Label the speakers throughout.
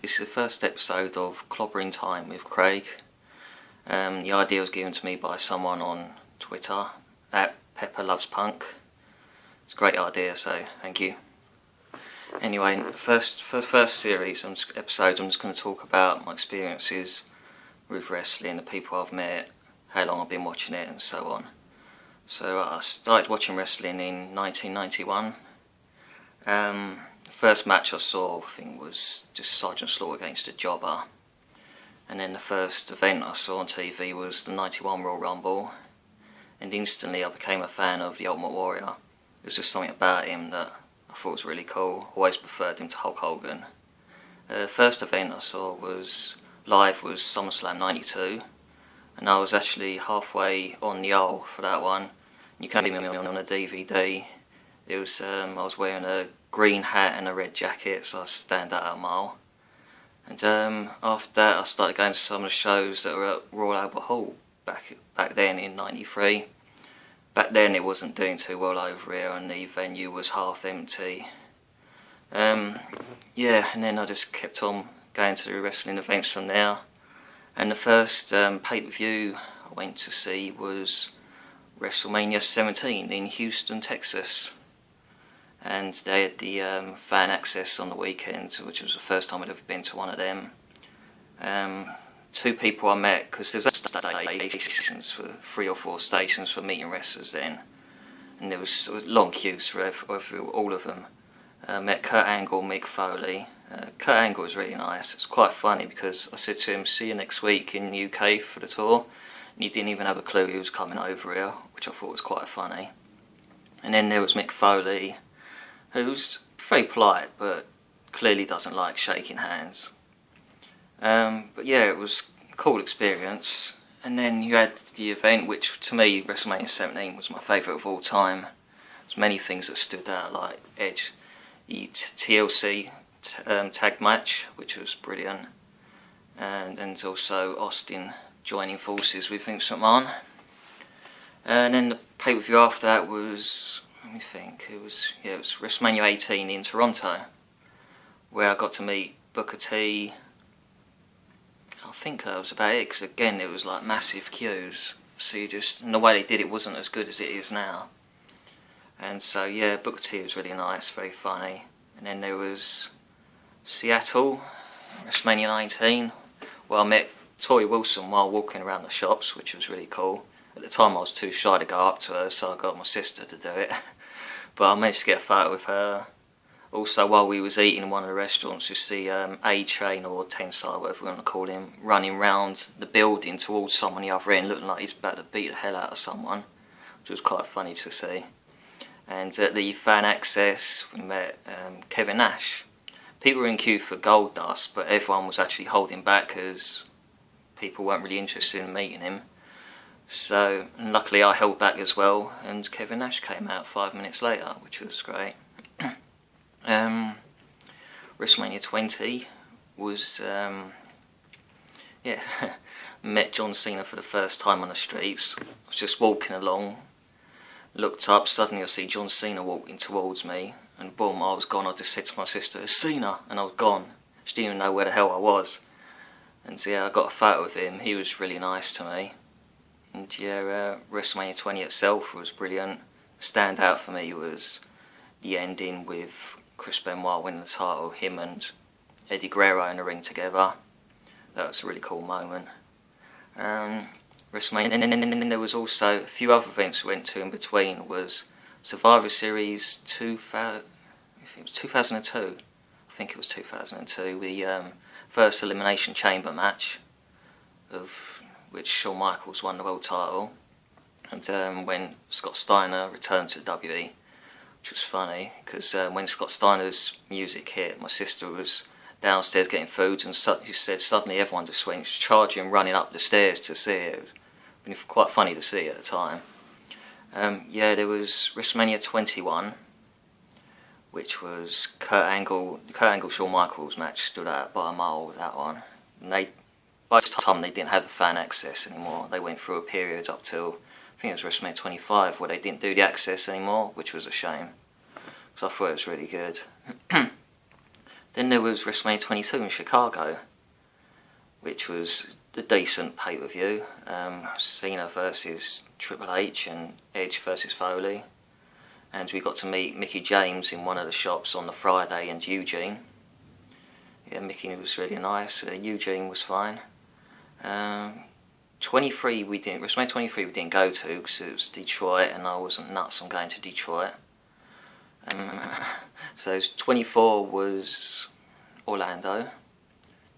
Speaker 1: This is the first episode of Clobbering Time with Craig. The idea was given to me by someone on Twitter, at Pepper Loves Punk. It's a great idea, so thank you. Anyway, first series, episodes, I'm just going to talk about my experiences with wrestling, the people I've met, how long I've been watching it, and so on. So I started watching wrestling in 1991. The first match I saw, I think, was just Sergeant Slaughter against a jobber. And then the first event I saw on TV was the 91 Royal Rumble. And instantly I became a fan of the Ultimate Warrior. There was just something about him that I thought was really cool. Always preferred him to Hulk Hogan. The first event I saw was SummerSlam 92. And I was actually halfway on the aisle for that one. You can see me on a DVD. It was I was wearing a green hat and a red jacket, so I stand out a mile. And after that, I started going to some of the shows that were at Royal Albert Hall back then in '93. Back then, it wasn't doing too well over here, and the venue was half empty. Yeah, and then I just kept on going to the wrestling events from there. And the first pay-per-view I went to see was WrestleMania 17 in Houston, Texas. And they had the fan access on the weekend, which was the first time I'd ever been to one of them. Two people I met, because there was stations for 3 or 4 stations for meeting wrestlers then, and there was long queues for all of them. Met Kurt Angle, Mick Foley. Kurt Angle was really nice. It's quite funny because I said to him, "See you next week in the UK for the tour," and he didn't even have a clue he was coming over here, which I thought was quite funny. And then there was Mick Foley, who's very polite but clearly doesn't like shaking hands. But yeah, it was a cool experience. And then you had the event, which to me, WrestleMania 17 was my favourite of all time. There's many things that stood out, like Edge, the TLC tag match, which was brilliant, and also Austin joining forces with Vince McMahon. And then the pay-per-view after that was, let me think, it was WrestleMania 18 in Toronto, where I got to meet Booker T. I think that was about it, because again it was like massive queues, so and the way they did it wasn't as good as it is now. And so yeah, Booker T was really nice, very funny. And then there was Seattle, WrestleMania 19, where I met Tori Wilson while walking around the shops, which was really cool. At the time I was too shy to go up to her, so I got my sister to do it. But I managed to get a photo with her. Also, while we was eating in one of the restaurants, you see A-Train, or Tensai, whatever we want to call him, running round the building towards someone the other end, looking like he's about to beat the hell out of someone, which was quite funny to see. And at the fan access, we met Kevin Nash. People were in queue for Goldust, but everyone was actually holding back because people weren't really interested in meeting him. So, and luckily I held back as well, and Kevin Nash came out 5 minutes later, which was great. WrestleMania 20 was, met John Cena for the first time on the streets. I was just walking along, looked up, suddenly I see John Cena walking towards me, and boom, I was gone. I just said to my sister, "It's Cena," and I was gone. She didn't even know where the hell I was. And yeah, I got a photo with him. He was really nice to me. And yeah, WrestleMania 20 itself was brilliant. The standout for me was the ending with Chris Benoit winning the title, him and Eddie Guerrero in the ring together. That was a really cool moment. WrestleMania, and there was also a few other events we went to in between. Was Survivor Series 2002. I think it was 2002. The first Elimination Chamber match, of which Shawn Michaels won the world title, and when Scott Steiner returned to WWE, which was funny because when Scott Steiner's music hit, my sister was downstairs getting food, and she said suddenly everyone just went charging, running up the stairs to see it. It was quite funny to see at the time. Yeah, there was WrestleMania 21, which was Kurt Angle Shawn Michaels match stood out by a mile with that one. And by the time they didn't have the fan access anymore. They went through a period up till, I think it was WrestleMania 25, where they didn't do the access anymore, which was a shame, because I thought it was really good. Then there was WrestleMania 22 in Chicago, which was a decent pay-per-view. Cena versus Triple H and Edge versus Foley. And we got to meet Mickie James in one of the shops on the Friday, and Eugene. Yeah, Mickey was really nice. Eugene was fine. 23 we didn't. WrestleMania 23 we didn't go to because it was Detroit, and I wasn't nuts on going to Detroit. So 24 was Orlando.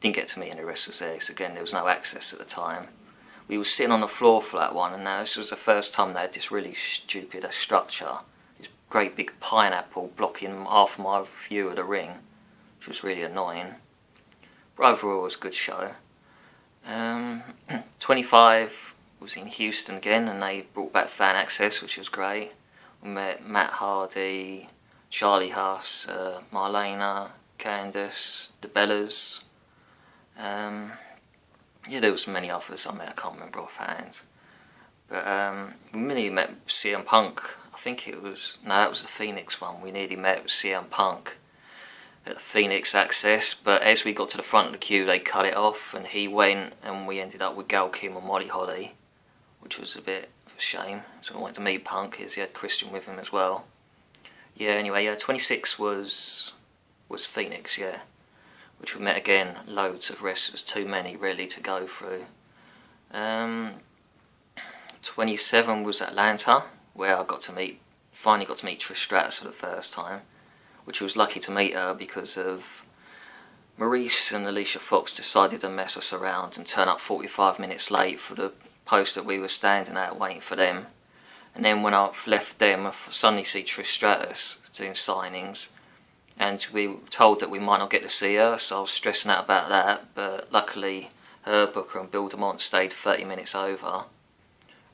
Speaker 1: Didn't get to meet any wrestlers there because again there was no access at the time. We were sitting on the floor for that one, and now this was the first time they had this really stupid structure. This great big pineapple blocking half my view of the ring, which was really annoying. But overall it was a good show. 25 was in Houston again, and they brought back fan access, which was great. We met Matt Hardy, Charlie Huss, Marlena, Candice, the Bellas. Yeah, there was many others I met, I can't remember offhand. But we nearly met CM Punk. I think it was, no, that was the Phoenix one. We nearly met CM Punk at the Phoenix Access, but as we got to the front of the queue they cut it off and he went, and we ended up with Gail Kim and Molly Holly, which was a bit of a shame. So I wanted to meet Punk because he had Christian with him as well. Yeah, anyway, 26 was Phoenix, yeah, which we met again, loads of wrestlers, too many really to go through. 27 was Atlanta, where I finally got to meet Trish Stratus for the first time, which I was lucky to meet her because of Maurice and Alicia Fox decided to mess us around and turn up 45 minutes late for the post that we were standing at waiting for them. And then when I left them, I suddenly see Trish Stratus doing signings, and we were told that we might not get to see her, so I was stressing out about that, but luckily her booker and Bill DeMont stayed 30 minutes over,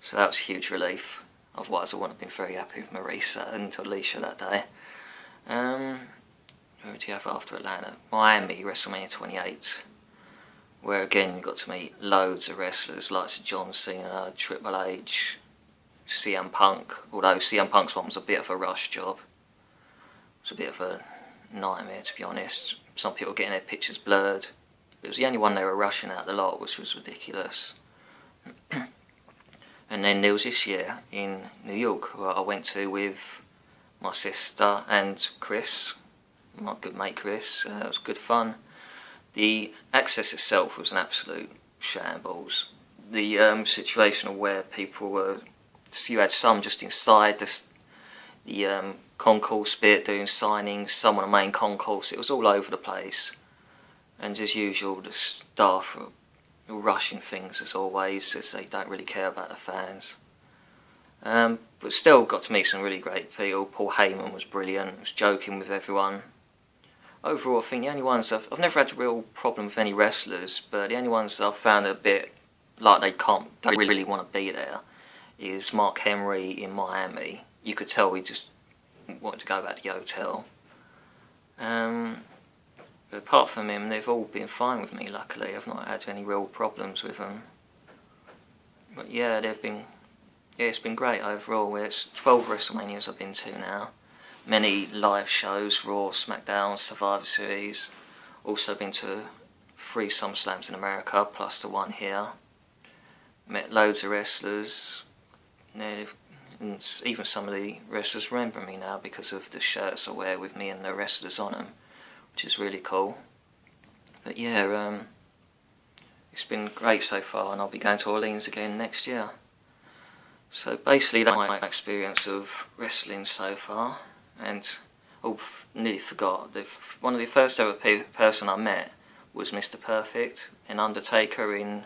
Speaker 1: so that was a huge relief. Otherwise I wouldn't have been very happy with Maurice and Alicia that day. Who do you have after Atlanta? Miami, WrestleMania 28, where again you got to meet loads of wrestlers like John Cena, Triple H, CM Punk, although CM Punk's one was a bit of a rush job. It was a bit of a nightmare, to be honest. Some people getting their pictures blurred. It was the only one they were rushing out the lot, which was ridiculous. And then there was this year in New York where I went to with my sister and Chris, my good mate Chris. It was good fun. The access itself was an absolute shambles. The situation of where people were, so you had some just inside the concourse bit doing signings, some on the main concourse. It was all over the place, and as usual the staff were rushing things as always, as they don't really care about the fans. But still got to meet some really great people. Paul Heyman was brilliant, was joking with everyone. Overall I think the only ones I've never had a real problem with any wrestlers, but the only ones I've found a bit like they don't really want to be there is Mark Henry in Miami. You could tell he just wanted to go back to the hotel. But apart from him, they've all been fine with me, luckily. I've not had any real problems with them. But yeah, it's been great overall. It's 12 WrestleManias I've been to now. Many live shows, Raw, SmackDown, Survivor Series. Also been to 3 SummerSlams in America, plus the one here. Met loads of wrestlers. And even some of the wrestlers remember me now because of the shirts I wear with me and the wrestlers on them, which is really cool. But yeah, it's been great so far, and I'll be going to Orleans again next year. So basically that's my experience of wrestling so far. And nearly forgot, one of the first ever person I met was Mr. Perfect, an Undertaker in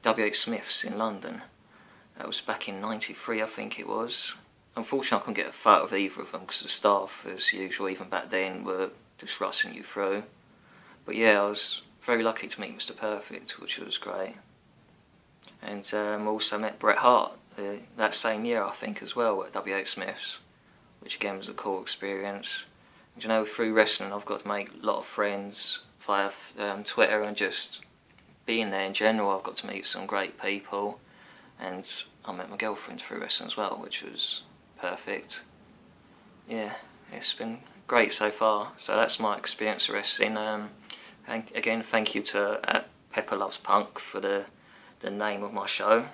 Speaker 1: W.H. Smith's in London. That was back in '93, I think it was. Unfortunately I couldn't get a photo of either of them because the staff, as usual, even back then, were just rushing you through. But yeah, I was very lucky to meet Mr. Perfect, which was great. And also met Bret Hart that same year, I think, as well, at W.H. Smith's, which again was a cool experience. And, you know, through wrestling I've got to make a lot of friends via Twitter, and just being there in general I've got to meet some great people. And I met my girlfriend through wrestling as well, which was perfect. Yeah, it's been great so far. So that's my experience of wrestling. And again, thank you to Pepper Loves Punk for the name of my show,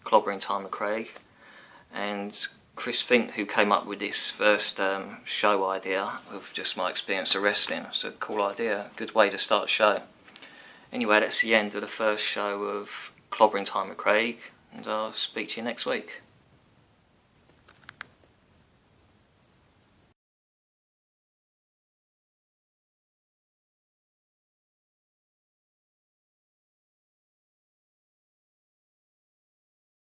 Speaker 1: Clobbering Time with Craig, and Chris Fink, who came up with this first show idea of just my experience of wrestling. It's a cool idea, good way to start a show. Anyway, that's the end of the first show of Clobbering Time with Craig, and I'll speak to you next week.